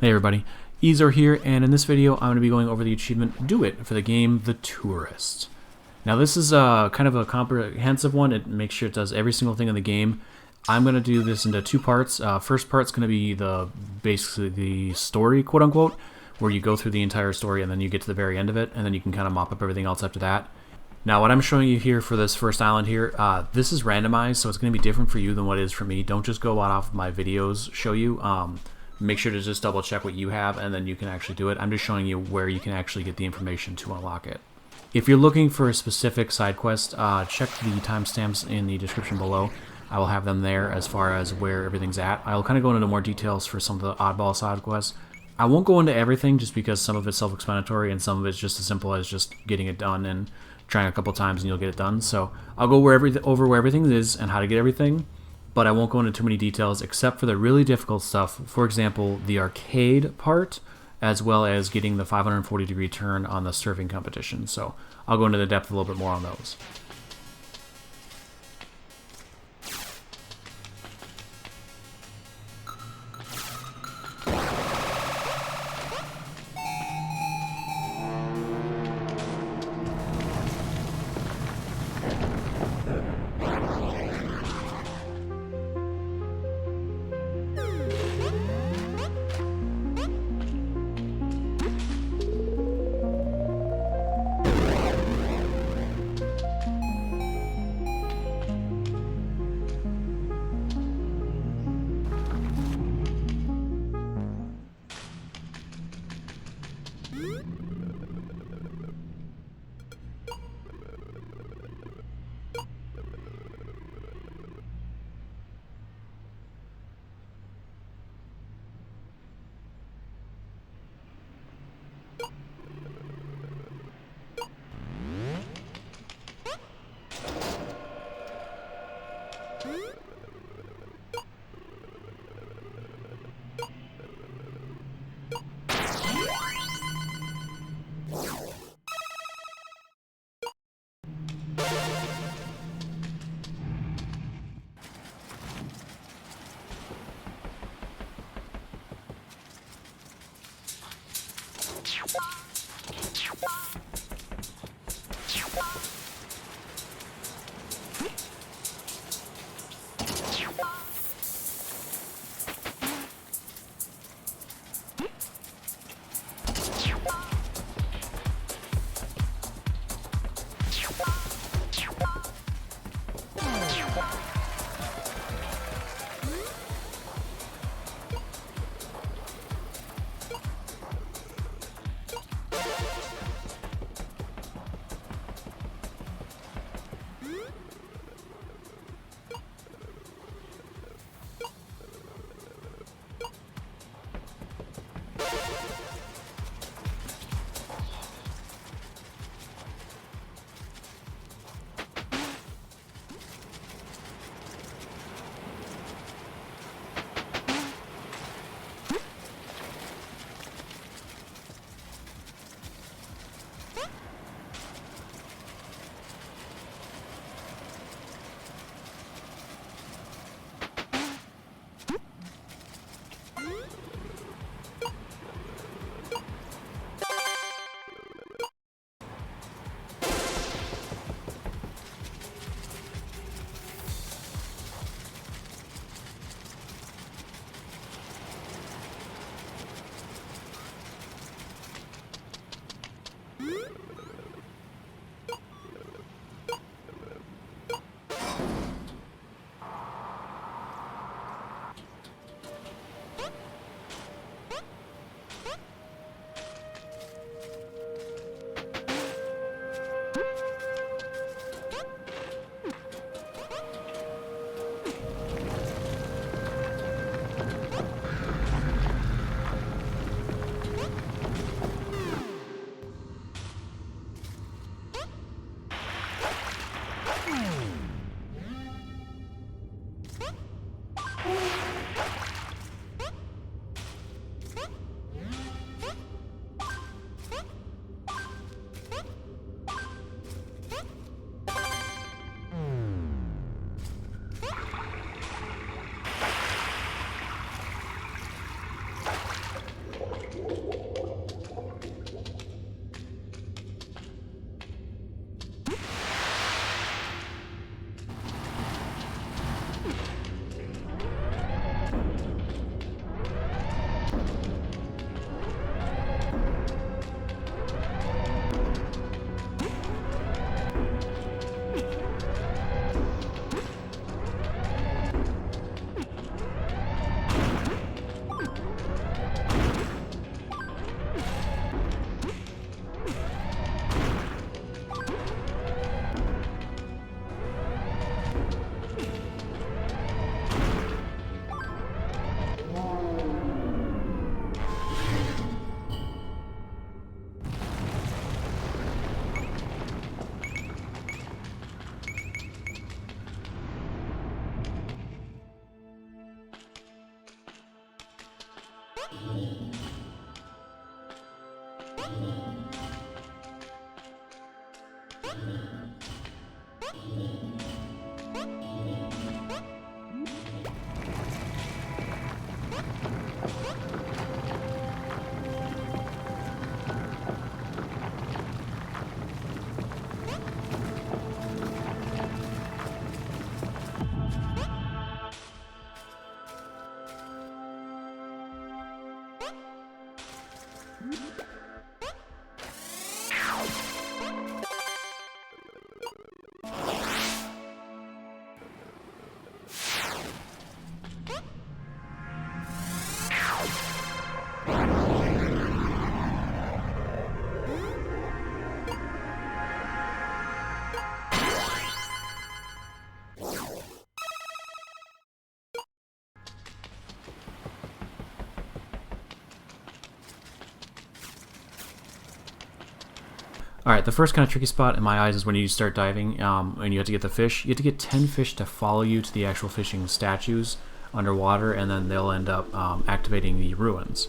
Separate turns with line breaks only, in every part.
Hey everybody, Eezore here, and in this video I'm going to be going over the achievement Do It for the game The Touryst. Now this is kind of a comprehensive one. It makes sure it does every single thing in the game. I'm going to do this into two parts. First part's going to be basically the story, quote unquote, where you go through the entire story and then you get to the very end of it, and then you can kind of mop up everything else after that. Now what I'm showing you here for this first island here, this is randomized, so it's going to be different for you than what it is for me. Don't just go off of my videos show you. Make sure to just double check what you have and then you can actually do it. I'm just showing you where you can actually get the information to unlock it. If you're looking for a specific side quest, check the timestamps in the description below. I will have them there as far as where everything's at. I'll kind of go into more details for some of the oddball side quests. I won't go into everything just because some of it's self-explanatory and some of it's just as simple as just getting it done and trying a couple times and you'll get it done. So I'll go over where everything is and how to get everything. But I won't go into too many details except for the really difficult stuff. For example, the arcade part, as well as getting the 540-degree turn on the surfing competition. So I'll go into the depth a little bit more on those. Alright, the first kind of tricky spot in my eyes is when you start diving and you have to get the fish. You have to get 10 fish to follow you to the actual fishing statues underwater, and then they'll end up activating the ruins.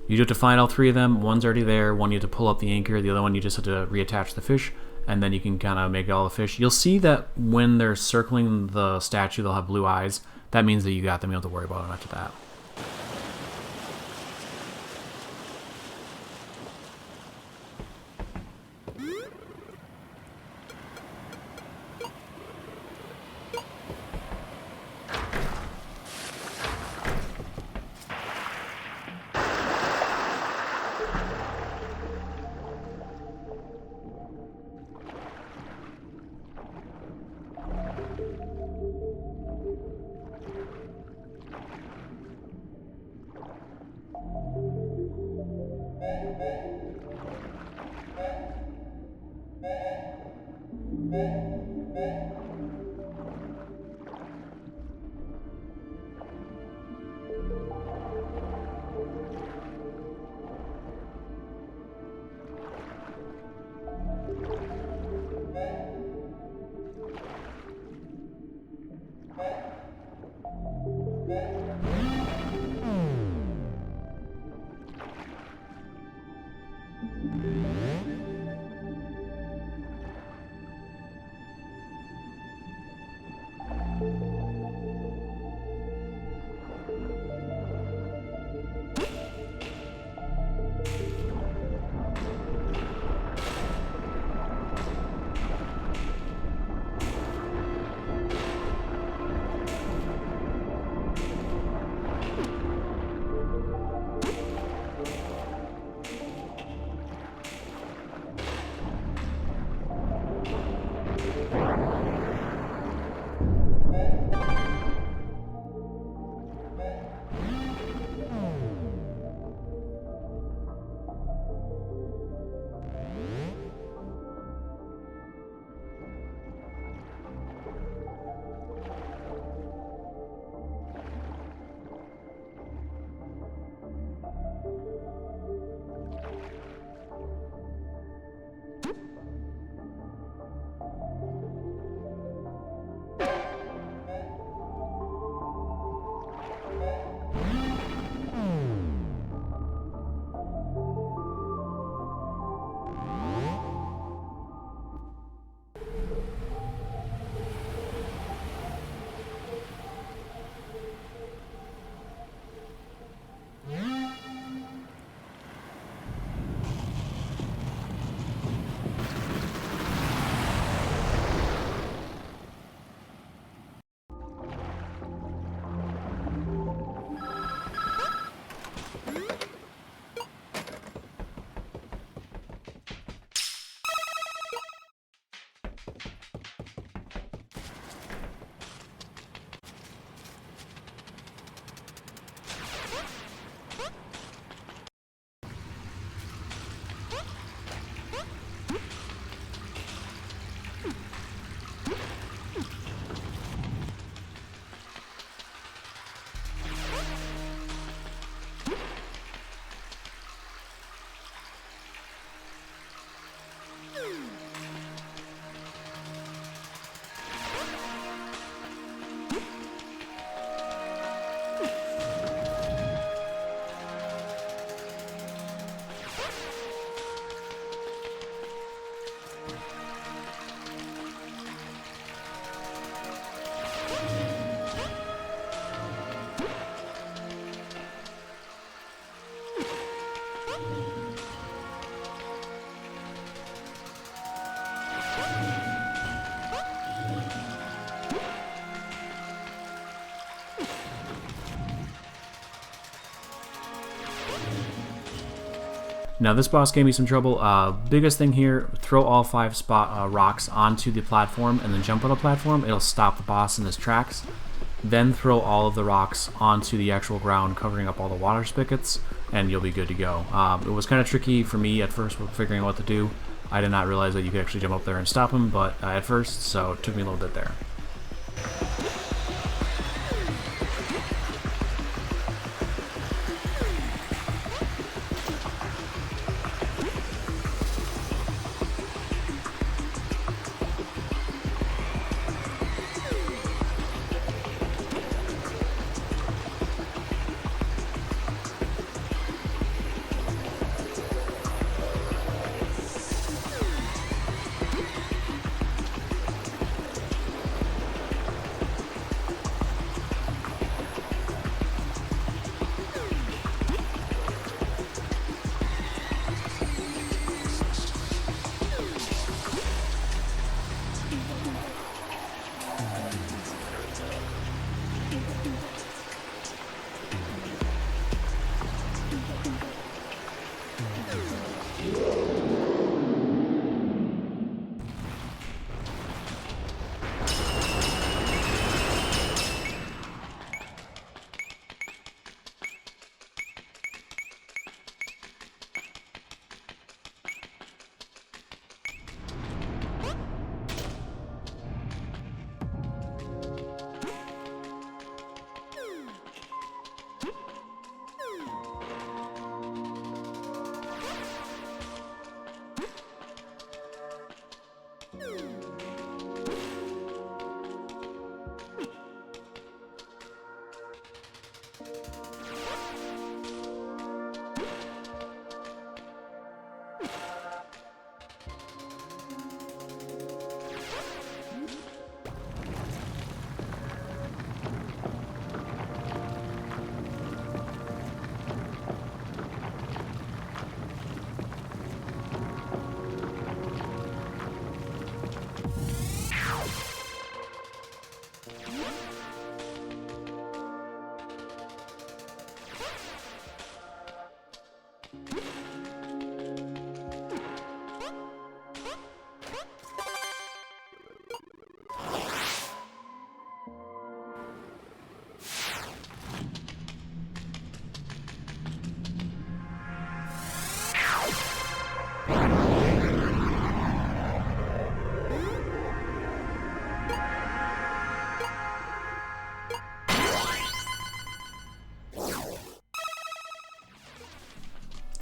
You do have to find all 3 of them. One's already there, one you have to pull up the anchor, the other one you just have to reattach the fish, and then you can kind of make all the fish. You'll see that when they're circling the statue, they'll have blue eyes. That means that you got them, you don't have to worry about them after that. Now this boss gave me some trouble. Biggest thing here, throw all 5 rocks onto the platform and then jump on the platform. It'll stop the boss in his tracks. Then throw all of the rocks onto the actual ground, covering up all the water spigots, and you'll be good to go. It was kind of tricky for me at first with figuring out what to do. I did not realize that you could actually jump up there and stop him, but at first, so it took me a little bit there.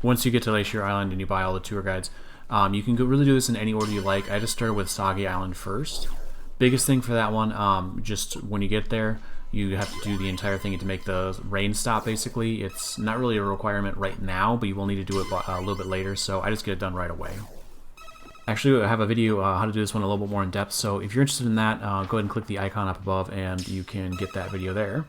Once you get to Leysure Island and you buy all the tour guides, you can really do this in any order you like. I just started with Soggy Island first. Biggest thing for that one, just when you get there, you have to do the entire thing to make the rain stop, basically. It's not really a requirement right now, but you will need to do it a little bit later, so I just get it done right away. Actually, I have a video how to do this one a little bit more in depth, so if you're interested in that, go ahead and click the icon up above and you can get that video there.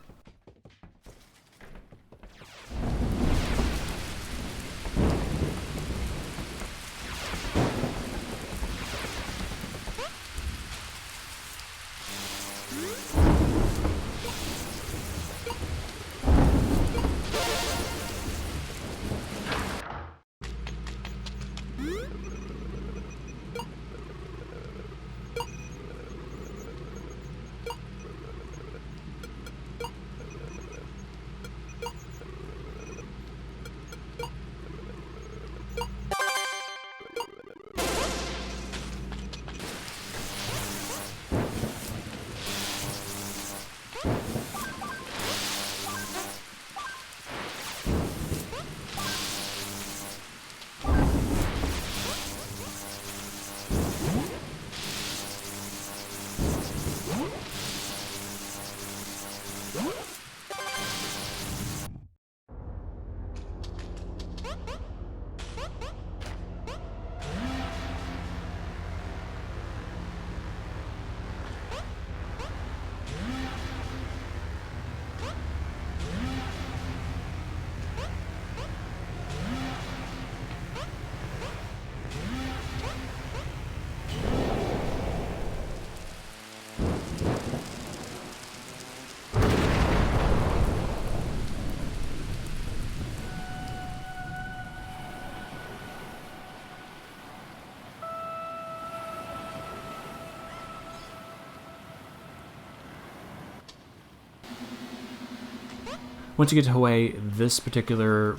Once you get to Hawayy, this particular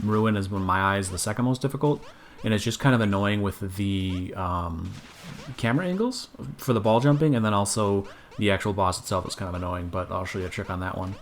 ruin is, in my eyes, the second most difficult, and it's just kind of annoying with the camera angles for the ball jumping, and then also the actual boss itself is kind of annoying, but I'll show you a trick on that one.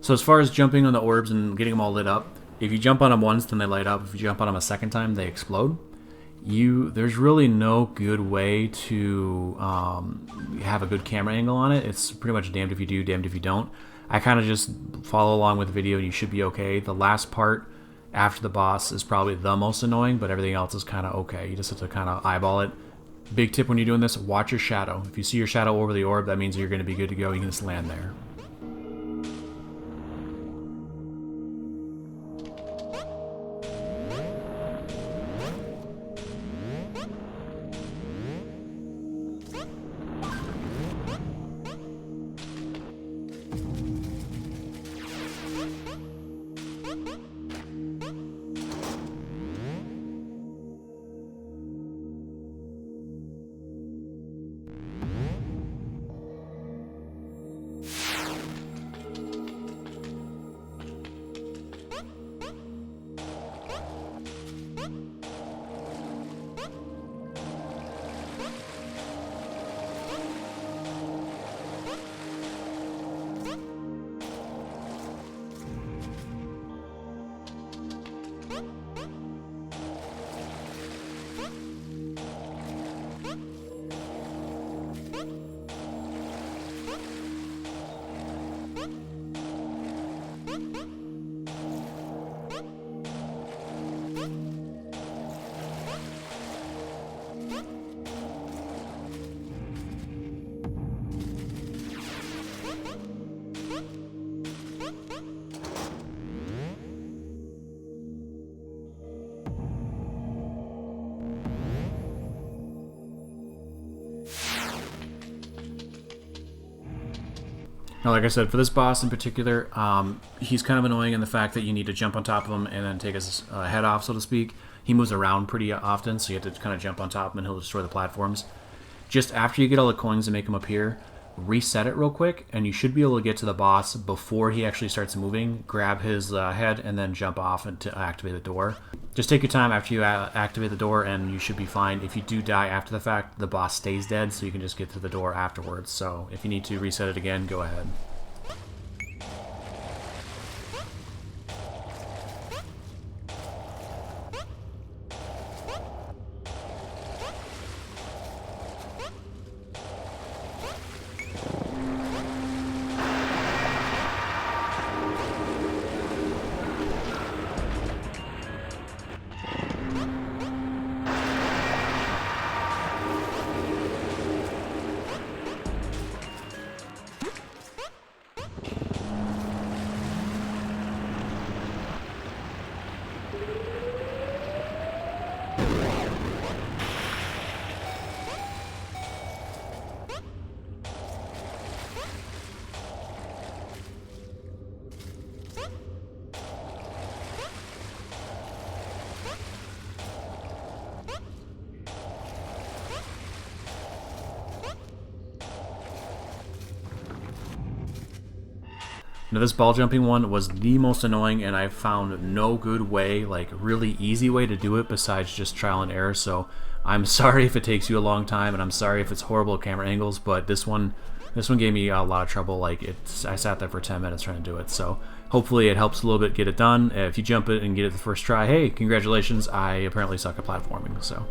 So as far as jumping on the orbs and getting them all lit up, if you jump on them once, then they light up. If you jump on them a second time, they explode. There's really no good way to have a good camera angle on it. It's pretty much damned if you do, damned if you don't. I kind of just follow along with the video and you should be okay. The last part after the boss is probably the most annoying, but everything else is kind of okay. You just have to kind of eyeball it. Big tip when you're doing this, watch your shadow. If you see your shadow over the orb, that means you're going to be good to go. You can just land there. Now, like I said, for this boss in particular, he's kind of annoying in the fact that you need to jump on top of him and then take his head off, so to speak. He moves around pretty often, so you have to kind of jump on top of him and he'll destroy the platforms. Just after you get all the coins and make him appear, reset it real quick, and you should be able to get to the boss before he actually starts moving. Grab his head and then jump off and to activate the door. Just take your time after you activate the door and you should be fine. If you do die after the fact, the boss stays dead, so you can just get to the door afterwards. So if you need to reset it again, go ahead. Now this ball jumping one was the most annoying, and I found no good way, like really easy way to do it besides just trial and error. So I'm sorry if it takes you a long time, and I'm sorry if it's horrible camera angles, but this one gave me a lot of trouble. Like I sat there for 10 minutes trying to do it. So hopefully it helps a little bit get it done. If you jump it and get it the first try, hey, congratulations, I apparently suck at platforming. So.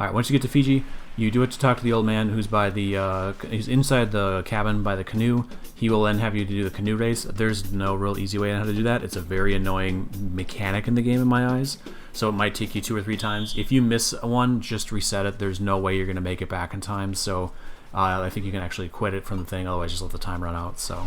Alright, once you get to Fijy, you do it to talk to the old man who's by the, he's inside the cabin by the canoe. He will then have you to do the canoe race. There's no real easy way on how to do that. It's a very annoying mechanic in the game in my eyes. So it might take you 2 or 3 times. If you miss one, just reset it. There's no way you're going to make it back in time. So I think you can actually quit it from the thing. Otherwise, just let the time run out. So.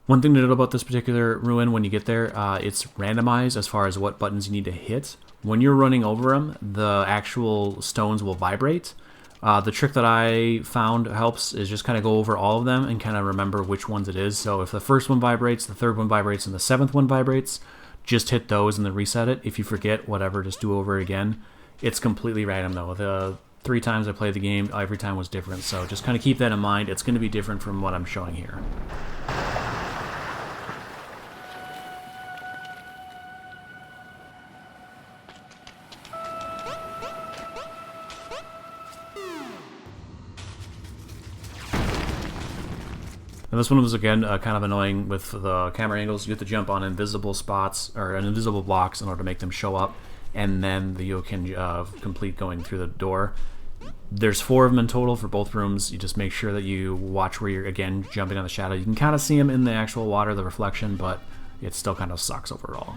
One thing to note about this particular ruin when you get there, it's randomized as far as what buttons you need to hit. When you're running over them, the actual stones will vibrate. The trick that I found helps is just kind of go over all of them and kind of remember which ones it is. So if the first one vibrates, the third one vibrates, and the 7th one vibrates, just hit those and then reset it. If you forget, whatever, just do over again. It's completely random though. The 3 times I played the game, every time was different. So just kind of keep that in mind. It's going to be different from what I'm showing here. And this one was, again, kind of annoying with the camera angles. You have to jump on invisible spots, or invisible blocks, in order to make them show up, and then you can complete going through the door. There's 4 of them in total for both rooms. You just make sure that you watch where you're, again, jumping on the shadow. You can kind of see them in the actual water, the reflection, but it still kind of sucks overall.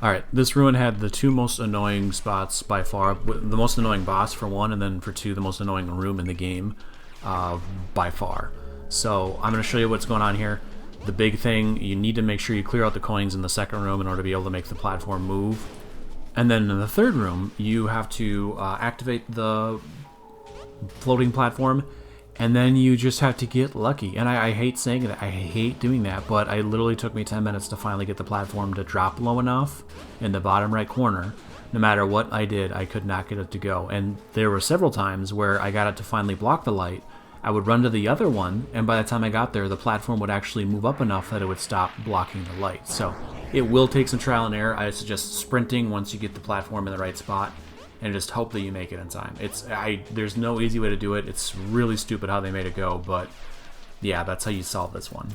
Alright, this ruin had the two most annoying spots by far. The most annoying boss for one, and then for two, the most annoying room in the game by far. So I'm going to show you what's going on here. The big thing, you need to make sure you clear out the coins in the second room in order to be able to make the platform move. And then in the third room, you have to activate the floating platform, and then you just have to get lucky. And I hate saying that, I hate doing that, but it literally took me 10 minutes to finally get the platform to drop low enough in the bottom right corner. No matter what I did, I could not get it to go. And there were several times where I got it to finally block the light. I would run to the other one, and by the time I got there, the platform would actually move up enough that it would stop blocking the light. So it will take some trial and error. I suggest sprinting once you get the platform in the right spot, and just hope that you make it in time. There's no easy way to do it. It's really stupid how they made it go, but yeah, that's how you solve this one.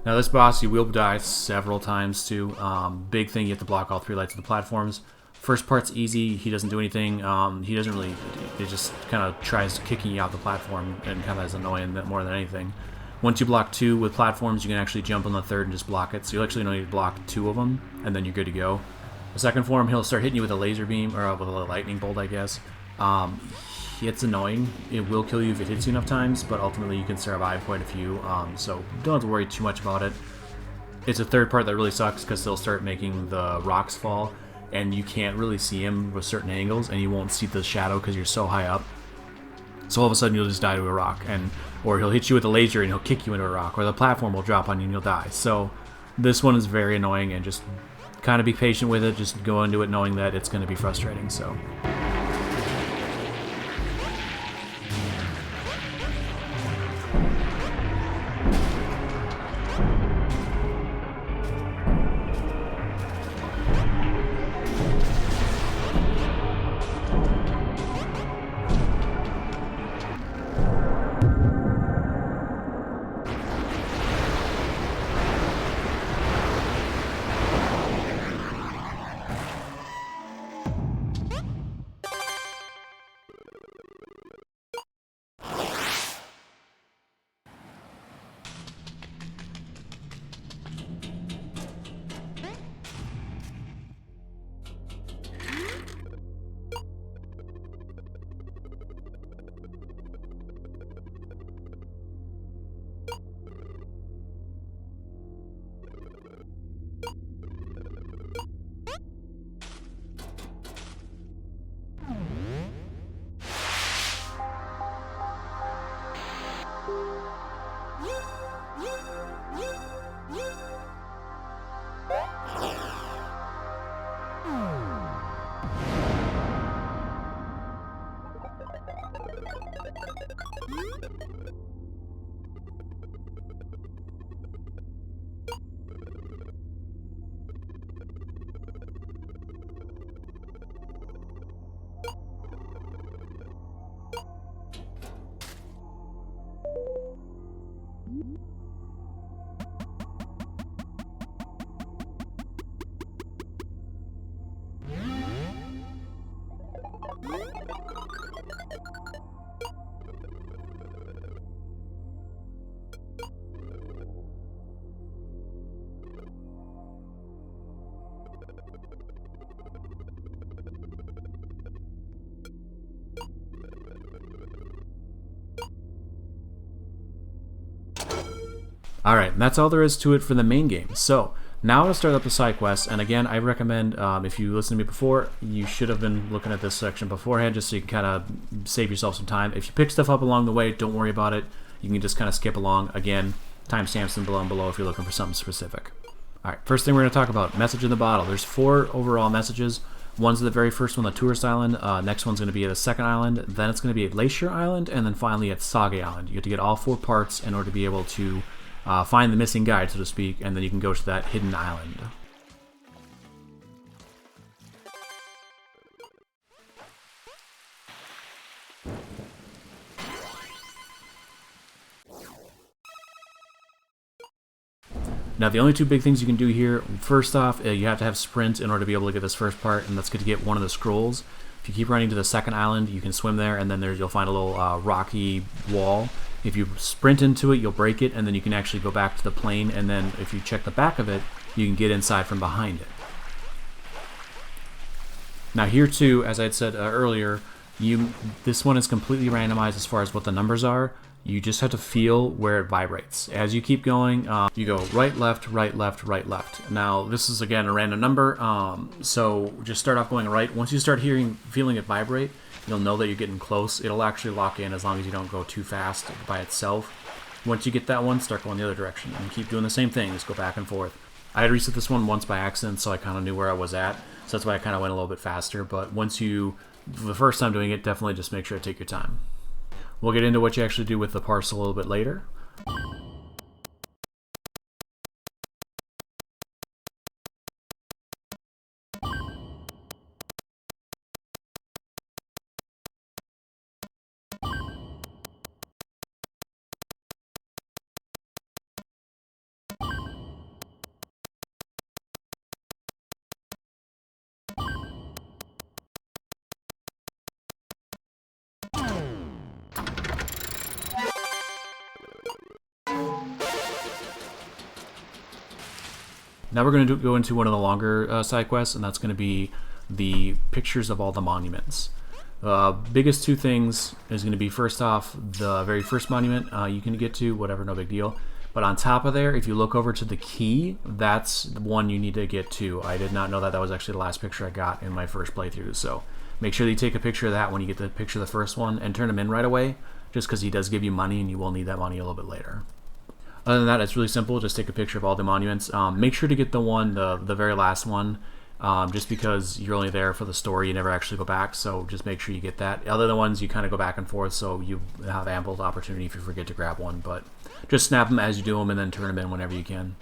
Now this boss, you will die several times too. Big thing, you have to block all three lights of the platforms. First part's easy, he doesn't do anything. He doesn't really, he just kind of tries kicking you out the platform and kind of is annoying more than anything. Once you block two with platforms, you can actually jump on the third and just block it. So you actually only need to block two of them, and then you're good to go. The second form, he'll start hitting you with a laser beam, or with a lightning bolt, I guess. It's annoying. It will kill you if it hits you enough times, but ultimately you can survive quite a few, so don't have to worry too much about it. It's a third part that really sucks because they'll start making the rocks fall, and you can't really see him with certain angles, and you won't see the shadow because you're so high up. So all of a sudden you'll just die to a rock, or he'll hit you with a laser and he'll kick you into a rock, or the platform will drop on you and you'll die. So this one is very annoying, and just kind of be patient with it. Just go into it knowing that it's going to be frustrating. So. Alright, and that's all there is to it for the main game. So, now I'm going to start up the side quests, and again, I recommend, if you listened to me before, you should have been looking at this section beforehand just so you can kind of save yourself some time. If you pick stuff up along the way, don't worry about it. You can just kind of skip along. Again, timestamps below and below if you're looking for something specific. Alright, first thing we're going to talk about, message in the bottle. There's 4 overall messages. One's the very first one, the Touryst Island. Next one's going to be at the second island. Then it's going to be at Leysure Island, and then finally at Soggy Island. You have to get all 4 parts in order to be able to find the missing guide, so to speak, and then you can go to that hidden island. Now the only 2 big things you can do here, first off, you have to have sprint in order to be able to get this first part, and that's good to get one of the scrolls. If you keep running to the second island, you can swim there, and then you'll find a little rocky wall. If you sprint into it, you'll break it, and then you can actually go back to the plane, and then if you check the back of it, you can get inside from behind it. Now here too, as I had said earlier, this one is completely randomized as far as what the numbers are. You just have to feel where it vibrates. As you keep going, you go right, left, right, left, right, left. Now this is again a random number, so just start off going right. Once you start feeling it vibrate, you'll know that you're getting close. It'll actually lock in as long as you don't go too fast by itself. Once you get that one, start going the other direction and keep doing the same thing. Just go back and forth. I had reset this one once by accident, so I kind of knew where I was at. So that's why I kind of went a little bit faster. But once the first time doing it, definitely just make sure to take your time. We'll get into what you actually do with the parcel a little bit later. Now we're going to go into one of the longer side quests, and that's going to be the pictures of all the monuments. Biggest 2 things is going to be, first off, the very first monument you can get to, whatever, no big deal. But on top of there, if you look over to the key, that's the one you need to get to. I did not know that was actually the last picture I got in my first playthrough, so make sure that you take a picture of that when you get the picture of the first one, and turn him in right away, just because he does give you money, and you will need that money a little bit later. Other than that, it's really simple. Just take a picture of all the monuments. Make sure to get the very last one, just because you're only there for the story. You never actually go back, so just make sure you get that. Other than ones, you kind of go back and forth, so you have ample opportunity if you forget to grab one. But just snap them as you do them, and then turn them in whenever you can.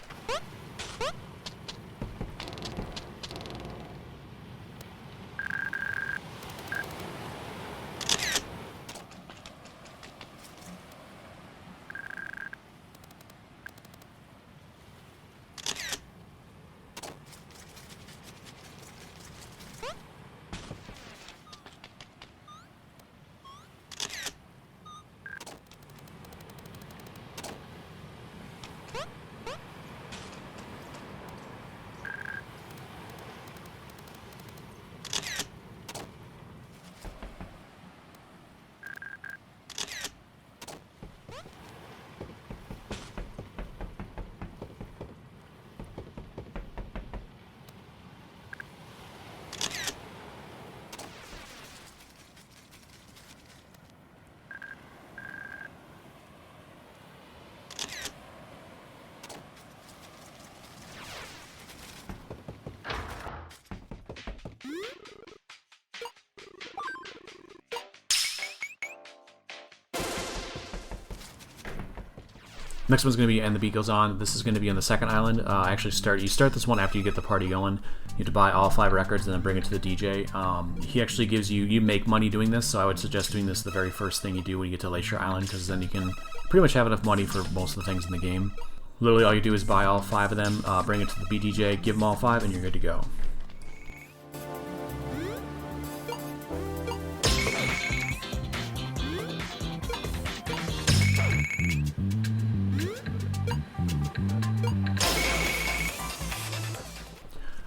Next one's going to be And the Beat Goes On. This is going to be on the second island. You start this one after you get the party going. You have to buy all 5 records and then bring it to the DJ. He actually gives you make money doing this, so I would suggest doing this the very first thing you do when you get to Leysure Island, because then you can pretty much have enough money for most of the things in the game. Literally all you do is buy all 5 of them, bring it to the DJ, give them all 5, and you're good to go.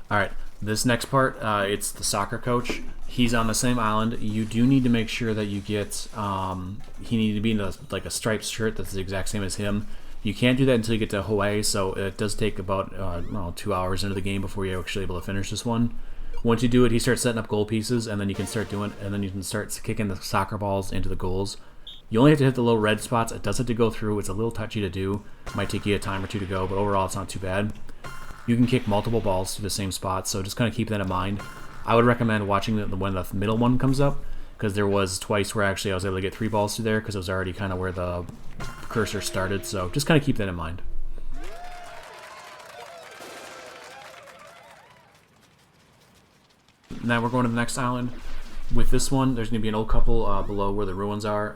Alright, this next part, it's the soccer coach. He's on the same island. You do need to make sure that you get, he needs to be in like a striped shirt that's the exact same as him. You can't do that until you get to Hawayy, so it does take about 2 hours into the game before you're actually able to finish this one. Once you do it, he starts setting up goal pieces, and then you can start doing, and then you can start kicking the soccer balls into the goals. You only have to hit the little red spots. It does have to go through. It's a little touchy to do. It might take you a time or two to go, but overall it's not too bad. You can kick multiple balls to the same spot, so just kind of keep that in mind. I would recommend watching when the middle one comes up, because there was twice where actually I was able to get 3 balls through there because it was already kind of where the cursor started, so just kind of keep that in mind. Now we're going to the next island. With this one, there's going to be an old couple below where the ruins are.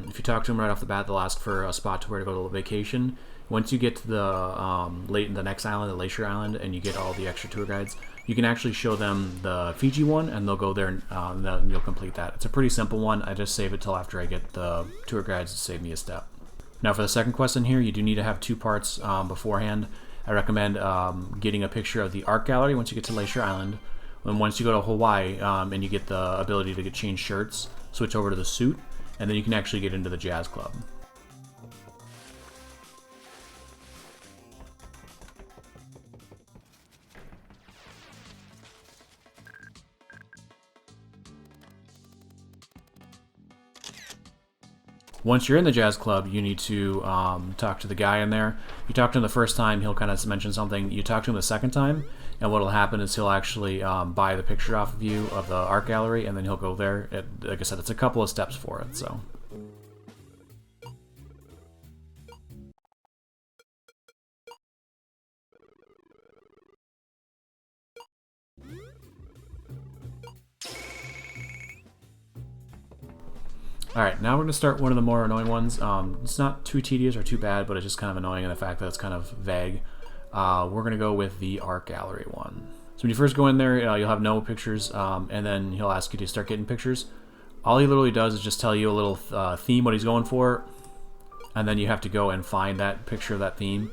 If you talk to them right off the bat, they'll ask for a spot to where to go to vacation. Once you get to the next island, the Leysure Island, and you get all the extra tour guides, you can actually show them the Fijy one, and they'll go there and you'll complete that. It's a pretty simple one. I just save it till after I get the tour guides to save me a step. Now for the second quest in here, you do need to have 2 parts beforehand. I recommend getting a picture of the art gallery once you get to Leysure Island. And once you go to Hawayy and you get the ability to change shirts, switch over to the suit, and then you can actually get into the jazz club. Once you're in the jazz club, you need to talk to the guy in there. You talk to him the first time, he'll kind of mention something. You talk to him the second time, and what will happen is he'll actually buy the picture off of you of the art gallery, and then he'll go there. Like I said, it's a couple of steps for it, so. Alright, now we're going to start one of the more annoying ones. It's not too tedious or too bad, but it's just kind of annoying in the fact that it's kind of vague. We're going to go with the art gallery one. So when you first go in there, you'll have no pictures, and then he'll ask you to start getting pictures. All he literally does is just tell you a little theme, what he's going for, and then you have to go and find that picture of that theme.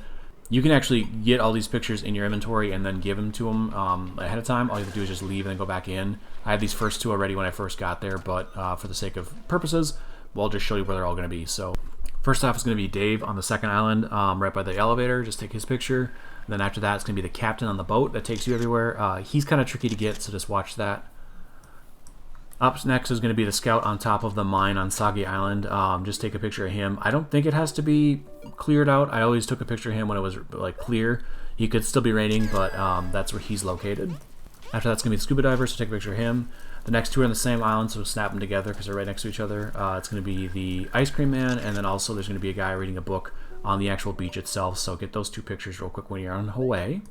You can actually get all these pictures in your inventory and then give them to him ahead of time. All you have to do is just leave and then go back in. I had these first 2 already when I first got there, but for the sake of purposes, we'll just show you where they're all going to be. So first off is going to be Dave on the second island, right by the elevator. Just take his picture. And then after that, it's going to be the captain on the boat that takes you everywhere. He's kind of tricky to get, so just watch that. Up next is going to be the scout on top of the mine on Soggy Island. Just take a picture of him. I don't think it has to be cleared out. I always took a picture of him when it was like clear. He could still be raining, but that's where he's located. After that's going to be the scuba diver, so take a picture of him. The next 2 are on the same island, so snap them together because they're right next to each other. It's going to be the ice cream man, and then also there's going to be a guy reading a book on the actual beach itself. So get those 2 pictures real quick when you're on Hawayy.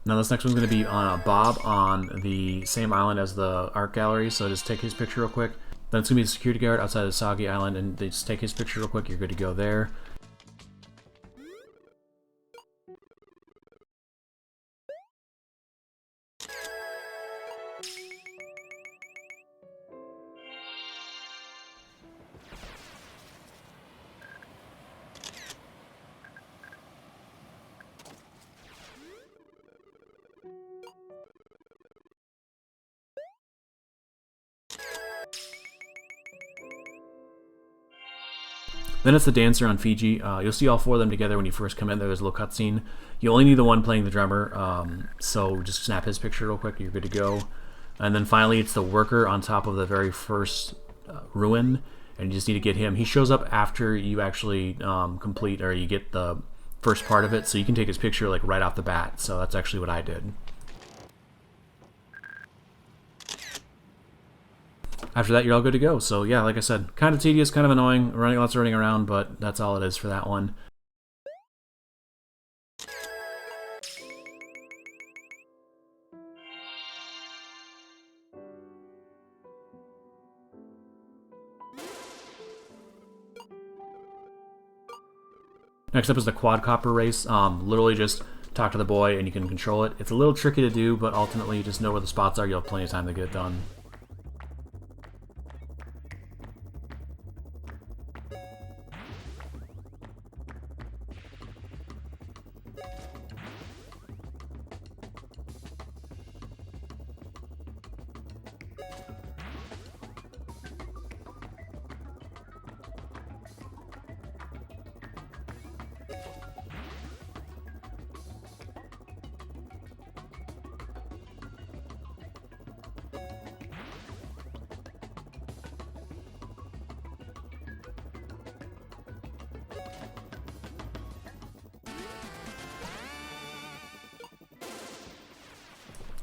Now this next one's going to be on Bob on the same island as the art gallery, so just take his picture real quick. Then it's going to be the security guard outside of Soggy Island, and they just take his picture real quick, you're good to go there. Then it's the dancer on Fijy. You'll see all 4 of them together when you first come in. There's a little cutscene. You only need the one playing the drummer, so just snap his picture real quick. You're good to go. And then finally, it's the worker on top of the very first ruin, and you just need to get him. He shows up after you actually complete, or you get the first part of it, so you can take his picture like right off the bat. So that's actually what I did. after that, you're all good to go. So yeah, like I said, kind of tedious, kind of annoying, lots of running around, but that's all it is for that one. Next up is the Quadcopter race. Literally just talk to the boy and you can control it. It's a little tricky to do, but ultimately you just know where the spots are. You'll have plenty of time to get it done.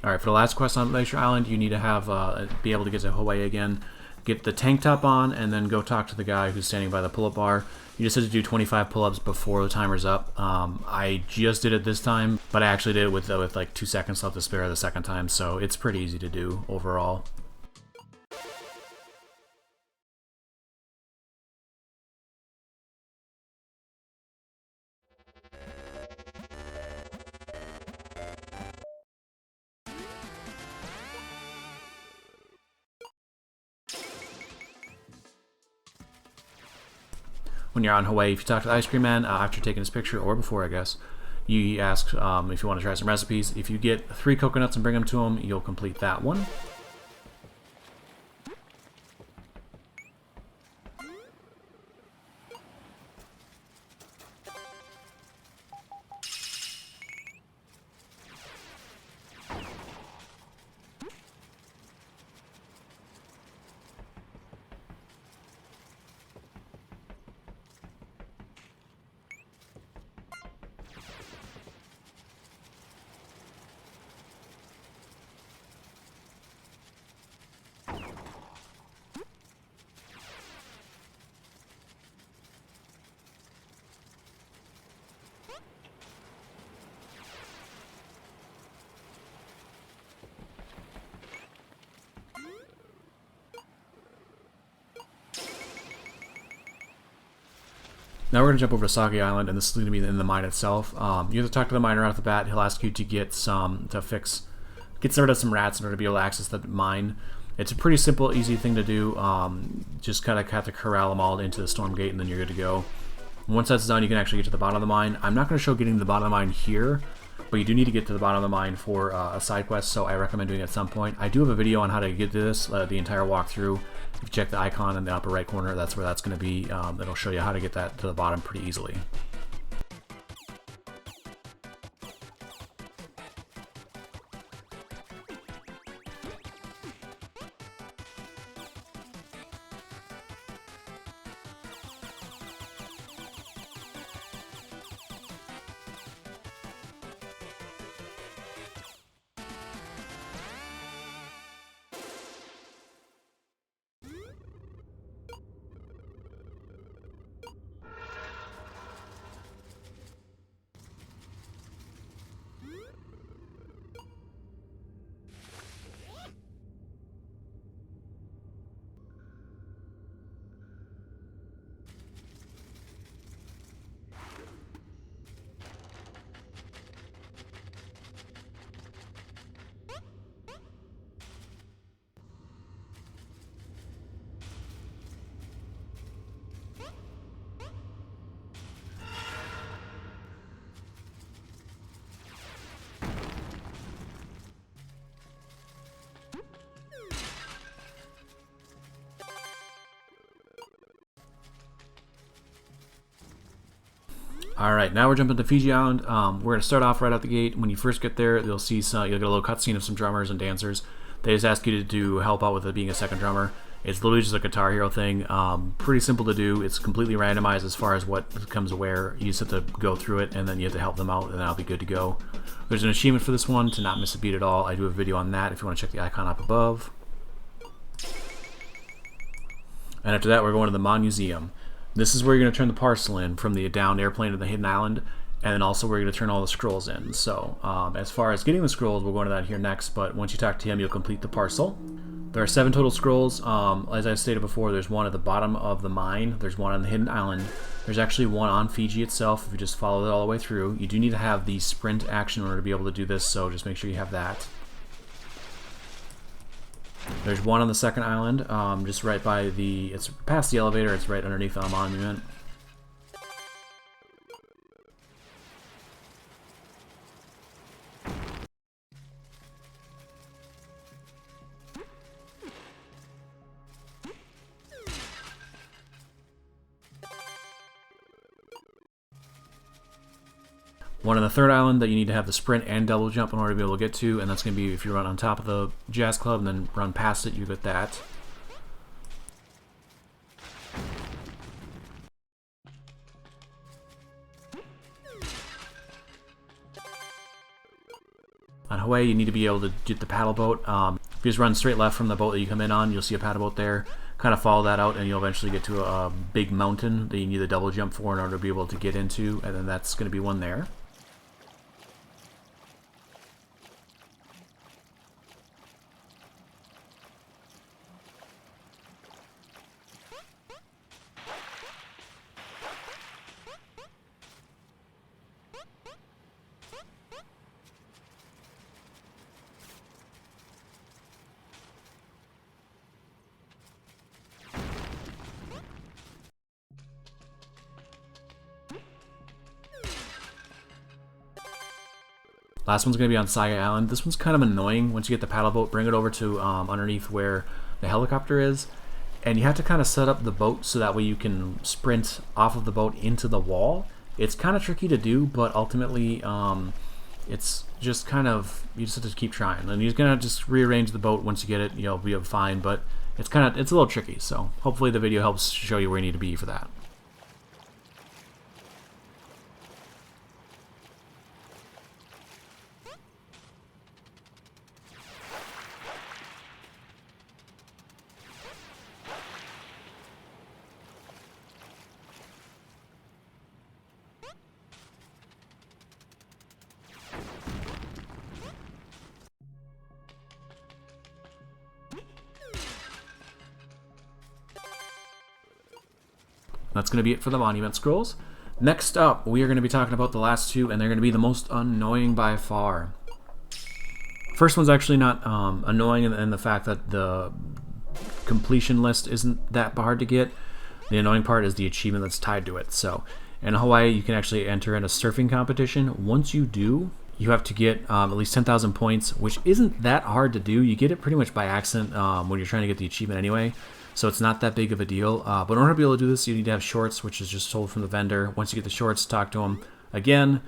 Alright, for the last quest on Leysure Island, you need to have be able to get to Hawayy again, get the tank top on, and then go talk to the guy who's standing by the pull-up bar. You just have to do 25 pull-ups before the timer's up. I just did it this time, but I actually did it with like 2 seconds left to spare the second time, so it's pretty easy to do overall. When you're on Hawayy, if you talk to the ice cream man after taking his picture, or before I guess, you ask if you want to try some recipes. If you get 3 coconuts and bring them to him, you'll complete that one. Now we're going to jump over to Soggy Island, and this is going to be in the mine itself. You have to talk to the miner off the bat. He'll ask you to get get rid of some rats in order to be able to access the mine. It's a pretty simple, easy thing to do. Just kind of have to corral them all into the storm gate, and then you're good to go. Once that's done, you can actually get to the bottom of the mine. I'm not going to show getting to the bottom of the mine here, but you do need to get to the bottom of the mine for a side quest, so I recommend doing it at some point. I do have a video on how to get to this, the entire walkthrough. If you check the icon in the upper right corner, that's where that's going to be. It'll show you how to get that to the bottom pretty easily. Alright, now we're jumping to Fijy Island. We're going to start off right out the gate. When you first get there, you'll get a little cutscene of some drummers and dancers. They just ask you to help out with it being a second drummer. It's literally just a Guitar Hero thing. Pretty simple to do. It's completely randomized as far as what comes where. You just have to go through it, and then you have to help them out, and then I'll be good to go. There's an achievement for this one, to not miss a beat at all. I do have a video on that if you want to check the icon up above. And after that, we're going to the monuseum. This is where you're going to turn the parcel in from the downed airplane to the hidden island, and then also where you're going to turn all the scrolls in. So as far as getting the scrolls, we'll go into that here next, but once you talk to him, you'll complete the parcel. There are 7 total scrolls. As I stated before, there's one at the bottom of the mine, there's one on the hidden island, there's actually one on Fijy itself if you just follow it all the way through. You do need to have the sprint action in order to be able to do this, so just make sure you have that. There's one on the second island, just right by the, it's past the elevator, it's right underneath the monument. One on the third island that you need to have the sprint and double jump in order to be able to get to, and that's going to be if you run on top of the jazz club and then run past it, you get that. On Hawayy, you need to be able to get the paddle boat. If you just run straight left from the boat that you come in on, you'll see a paddle boat there. Kind of follow that out, and you'll eventually get to a big mountain that you need a double jump for in order to be able to get into, and then that's going to be one there. Last one's going to be on Soggy Island. This one's kind of annoying. Once you get the paddle boat, bring it over to underneath where the helicopter is, and you have to kind of set up the boat so that way you can sprint off of the boat into the wall. It's kind of tricky to do, but ultimately it's just kind of, you just have to keep trying. And you're going to just rearrange the boat once you get it, you'll be fine, but it's a little tricky, so hopefully the video helps show you where you need to be for that. That's going to be it for the monument scrolls. Next up, we are going to be talking about the last two, and they're going to be the most annoying by far. First one's actually not annoying in the fact that the completion list isn't that hard to get. The annoying part is the achievement that's tied to it. So in Hawayy, you can actually enter in a surfing competition. Once you do, you have to get at least 10,000 points, which isn't that hard to do. You get it pretty much by accident when you're trying to get the achievement anyway. So it's not that big of a deal. But in order to be able to do this, you need to have shorts, which is just sold from the vendor. Once you get the shorts, talk to them again,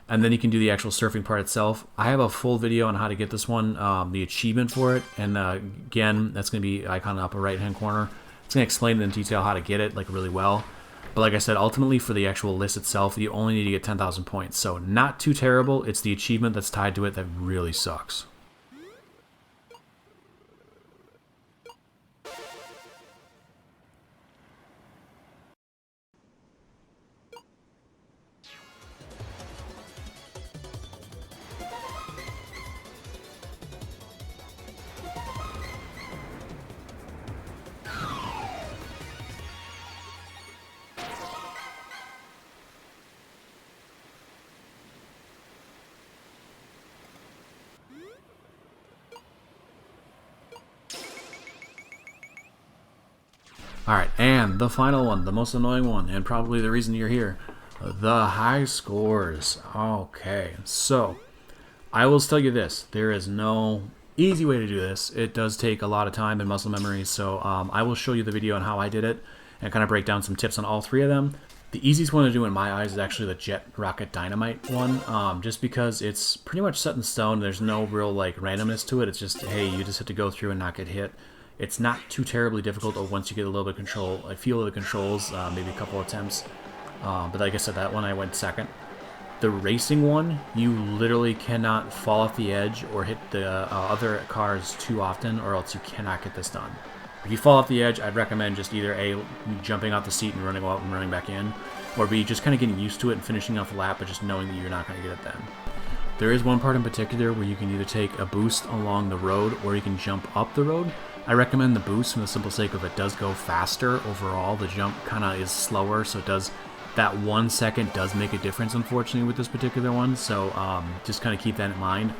and then you can do the actual surfing part itself. I have a full video on how to get this one, the achievement for it. And again, that's going to be icon in the upper right-hand corner. It's going to explain in detail how to get it, like really well. But like I said, ultimately for the actual list itself, you only need to get 10,000 points. So not too terrible. It's the achievement that's tied to it that really sucks. Alright, and the final one, the most annoying one, and probably the reason you're here, the Highscores. Okay, so I will tell you this, there is no easy way to do this. It does take a lot of time and muscle memory, so I will show you the video on how I did it and kind of break down some tips on all three of them. The easiest one to do in my eyes is actually the Jet Rocket Dynamite one, just because it's pretty much set in stone. There's no real like randomness to it. It's just, hey, you just have to go through and not get hit. It's not too terribly difficult once you get a little bit of control. I feel the controls, maybe a couple attempts. But like I said, that one I went second. The racing one, you literally cannot fall off the edge or hit the other cars too often, or else you cannot get this done. If you fall off the edge, I'd recommend just either A, jumping off the seat and running out and running back in, or B, just kind of getting used to it and finishing off the lap, but just knowing that you're not going to get it then. There is one part in particular where you can either take a boost along the road or you can jump up the road. I recommend the boost for the simple sake of it does go faster overall. The jump kind of is slower, so it does, that 1 second does make a difference, unfortunately, with this particular one. So just kind of keep that in mind.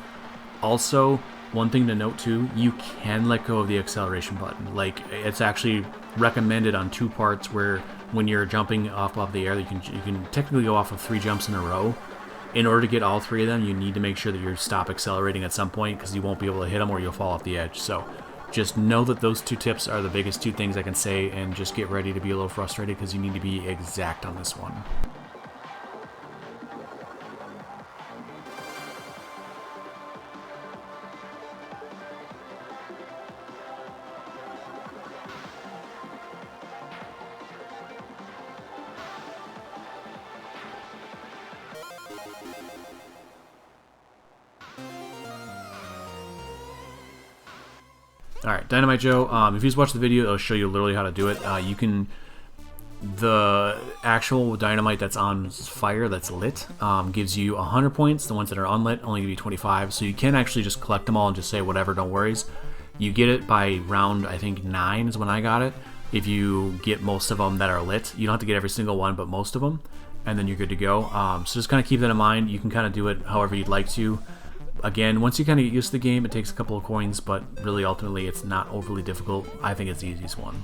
Also, one thing to note too, you can let go of the acceleration button. Like, it's actually recommended on 2 parts where when you're jumping off the air, you can technically go off of 3 jumps in a row. In order to get all 3 of them, you need to make sure that you stop accelerating at some point because you won't be able to hit them or you'll fall off the edge. So just know that those 2 tips are the biggest 2 things I can say, and just get ready to be a little frustrated because you need to be exact on this one. Alright, Dynamite Joe, if you just watch the video, it'll show you literally how to do it. You can, the actual dynamite that's on fire, that's lit, gives you 100 points. The ones that are unlit only give you 25, so you can actually just collect them all and just say whatever, don't worries. You get it by round, I think 9 is when I got it. If you get most of them that are lit, you don't have to get every single one, but most of them, and then you're good to go. So just kind of keep that in mind. You can kind of do it however you'd like to. Again, once you kind of get used to the game, it takes a couple of coins, but really ultimately it's not overly difficult. I think it's the easiest one.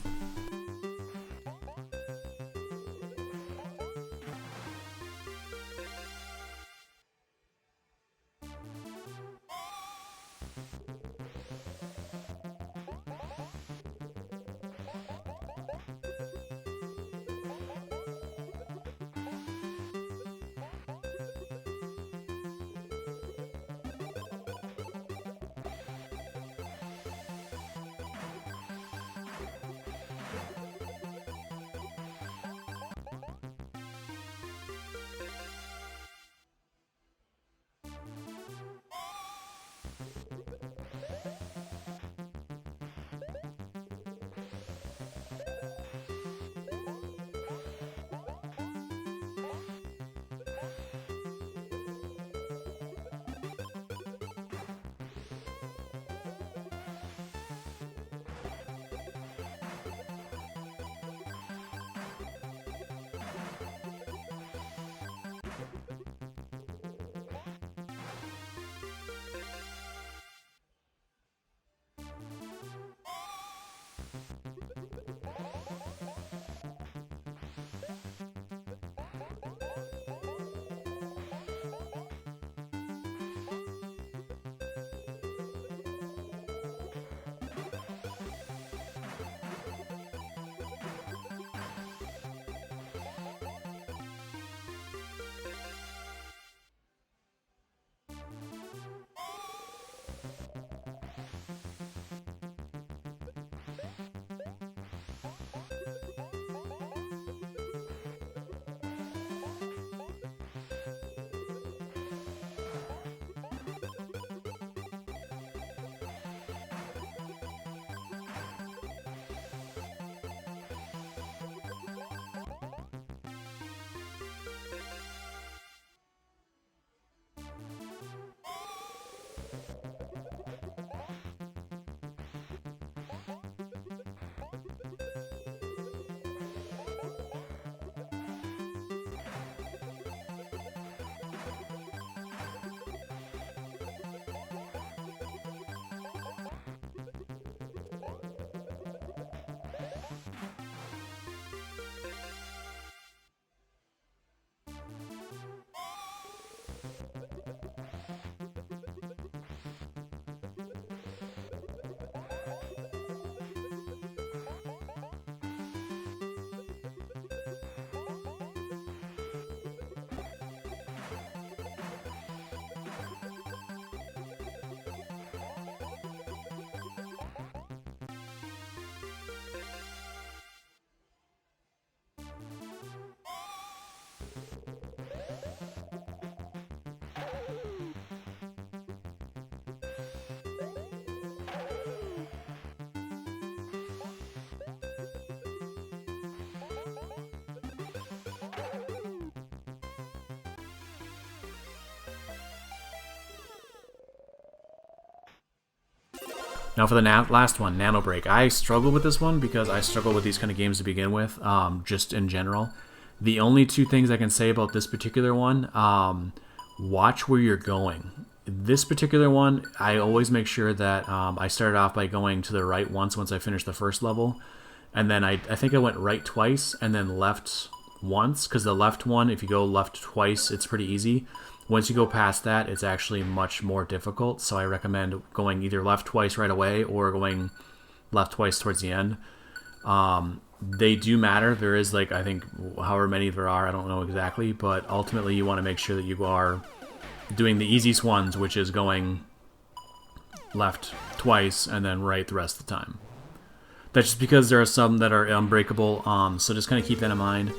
Now for the last one, Nano Break. I struggle with this one because I struggle with these kind of games to begin with, just in general. The only two things I can say about this particular one, watch where you're going. This particular one, I always make sure that I started off by going to the right once I finished the first level. And then I think I went right twice and then left once, because the left one, if you go left twice, it's pretty easy. Once you go past that, it's actually much more difficult, so I recommend going either left twice right away or going left twice towards the end. They do matter. There is, like, I think, however many there are, I don't know exactly, but ultimately you want to make sure that you are doing the easiest ones, which is going left twice and then right the rest of the time. That's just because there are some that are unbreakable, so just kind of keep that in mind.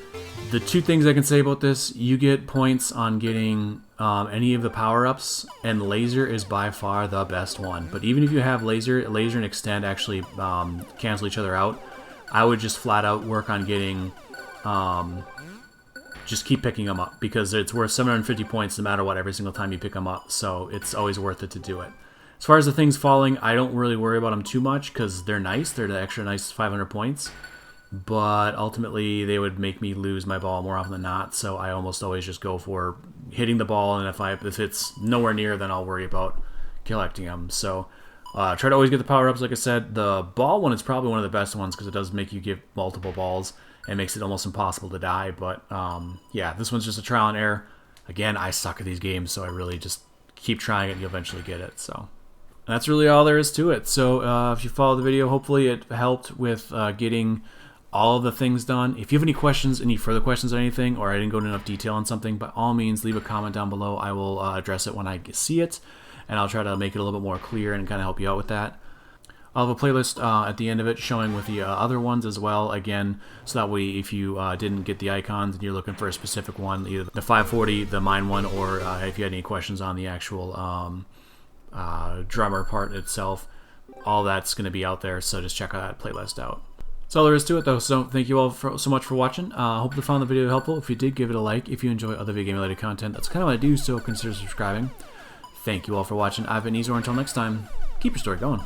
The two things I can say about this, you get points on getting any of the power-ups, and Leysure is by far the best one. But even if you have Leysure and Extend actually cancel each other out, I would just flat out work on getting, just keep picking them up, because it's worth 750 points no matter what every single time you pick them up, so it's always worth it to do it. As far as the things falling, I don't really worry about them too much, because they're nice, they're the extra nice 500 points. But ultimately they would make me lose my ball more often than not, so I almost always just go for hitting the ball, and if it's nowhere near, then I'll worry about collecting them. So try to always get the power-ups. Like I said, the ball one is probably one of the best ones because it does make you give multiple balls and makes it almost impossible to die. But yeah, this one's just a trial and error. Again, I suck at these games, so I really just keep trying it and you'll eventually get it. So that's really all there is to it. So if you followed the video, hopefully it helped with getting all of the things done. If you have any questions, any further questions on anything, or I didn't go into enough detail on something, by all means leave a comment down below. I will address it when I see it, and I'll try to make it a little bit more clear and kind of help you out with that. I'll have a playlist at the end of it showing with the other ones as well, again, so that way if you didn't get the icons and you're looking for a specific one, either the 540, the mine one, or if you had any questions on the actual drummer part itself, all that's going to be out there, so just check that playlist out. That's all there is to it, though, so thank you all so much for watching. Hope you found the video helpful. If you did, give it a like. If you enjoy other video game-related content, that's kind of what I do, so consider subscribing. Thank you all for watching. I've been Eezore. Until next time, keep your story going.